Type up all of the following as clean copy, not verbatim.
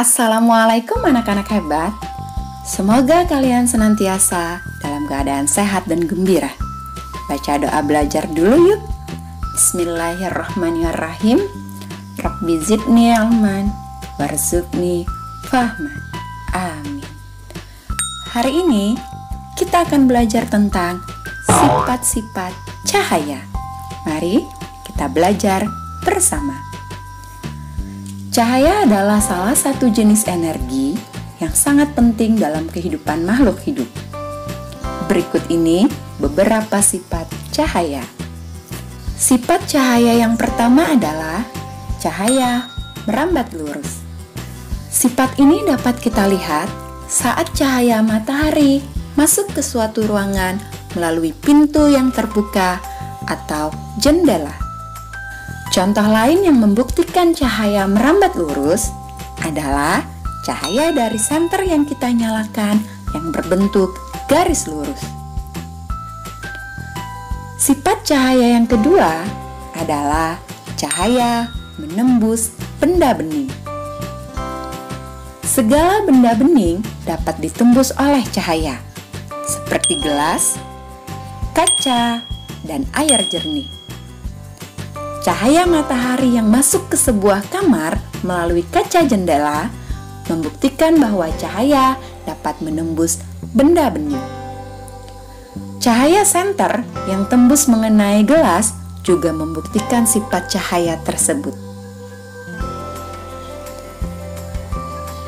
Assalamualaikum anak-anak hebat. Semoga kalian senantiasa dalam keadaan sehat dan gembira. Baca doa belajar dulu yuk. Bismillahirrahmanirrahim. Rabbi zidni ilman warzuqni fahman. Amin. Hari ini kita akan belajar tentang sifat-sifat cahaya. Mari kita belajar bersama. Cahaya adalah salah satu jenis energi yang sangat penting dalam kehidupan makhluk hidup. Berikut ini beberapa sifat cahaya. Sifat cahaya yang pertama adalah cahaya merambat lurus. Sifat ini dapat kita lihat saat cahaya matahari masuk ke suatu ruangan melalui pintu yang terbuka atau jendela. Contoh lain yang membuktikan cahaya merambat lurus adalah cahaya dari senter yang kita nyalakan yang berbentuk garis lurus. Sifat cahaya yang kedua adalah cahaya menembus benda bening. Segala benda bening dapat ditembus oleh cahaya, seperti gelas, kaca, dan air jernih. Cahaya matahari yang masuk ke sebuah kamar melalui kaca jendela membuktikan bahwa cahaya dapat menembus benda bening. Cahaya senter yang tembus mengenai gelas juga membuktikan sifat cahaya tersebut.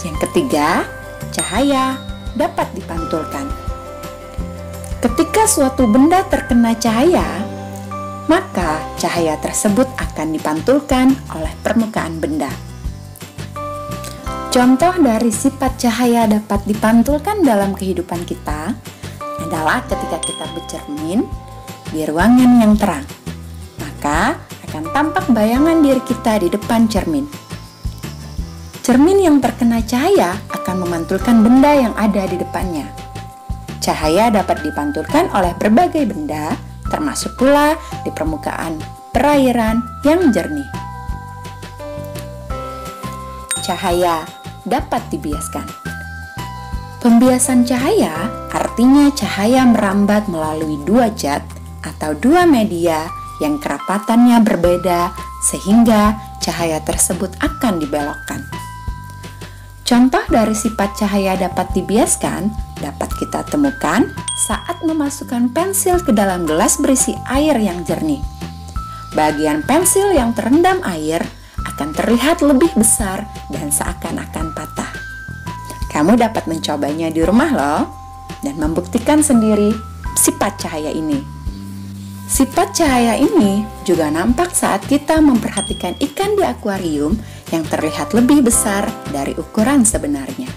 Yang ketiga, cahaya dapat dipantulkan. Ketika suatu benda terkena cahaya, maka cahaya tersebut akan dipantulkan oleh permukaan benda. Contoh dari sifat cahaya dapat dipantulkan dalam kehidupan kita adalah ketika kita bercermin di ruangan yang terang, maka akan tampak bayangan diri kita di depan cermin. Cermin yang terkena cahaya akan memantulkan benda yang ada di depannya. Cahaya dapat dipantulkan oleh berbagai benda, termasuk pula di permukaan perairan yang jernih. Cahaya dapat dibiaskan. Pembiasan cahaya artinya cahaya merambat melalui dua zat atau dua media yang kerapatannya berbeda sehingga cahaya tersebut akan dibelokkan. Contoh dari sifat cahaya dapat dibiaskan dapat kita temukan saat memasukkan pensil ke dalam gelas berisi air yang jernih. Bagian pensil yang terendam air akan terlihat lebih besar dan seakan-akan patah. Kamu dapat mencobanya di rumah loh dan membuktikan sendiri sifat cahaya ini. Sifat cahaya ini juga nampak saat kita memperhatikan ikan di akuarium yang terlihat lebih besar dari ukuran sebenarnya.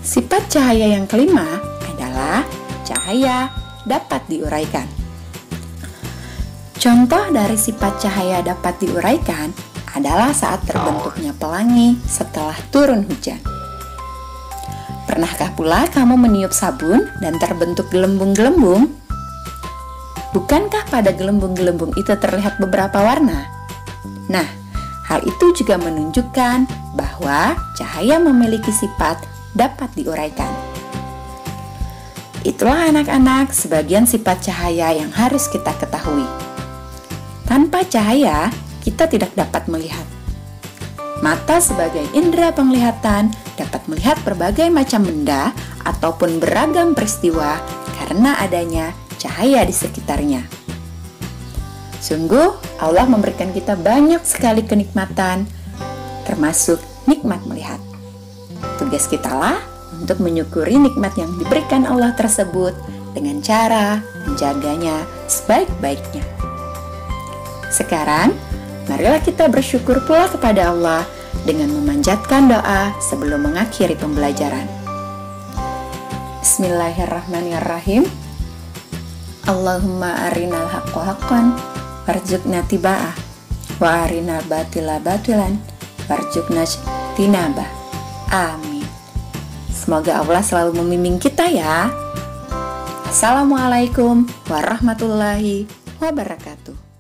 Sifat cahaya yang kelima adalah cahaya dapat diuraikan. Contoh dari sifat cahaya dapat diuraikan adalah saat terbentuknya pelangi setelah turun hujan. Pernahkah pula kamu meniup sabun dan terbentuk gelembung-gelembung? Bukankah pada gelembung-gelembung itu terlihat beberapa warna? Nah, hal itu juga menunjukkan bahwa cahaya memiliki sifat dapat diuraikan. Itulah anak-anak sebagian sifat cahaya yang harus kita ketahui. Tanpa cahaya, kita tidak dapat melihat. Mata sebagai indera penglihatan dapat melihat berbagai macam benda ataupun beragam peristiwa karena adanya cahaya di sekitarnya. Sungguh, Allah memberikan kita banyak sekali kenikmatan, termasuk nikmat melihat. Tugas kita lah untuk menyukuri nikmat yang diberikan Allah tersebut dengan cara menjaganya sebaik-baiknya. Sekarang, marilah kita bersyukur pula kepada Allah dengan memanjatkan doa sebelum mengakhiri pembelajaran. Bismillahirrahmanirrahim. Allahumma arinal haqqa haqqan warzuqna tiba'ah wa arinal batila batilan warzuqna tinabah. Amin. Semoga Allah selalu membimbing kita ya. Assalamualaikum warahmatullahi wabarakatuh.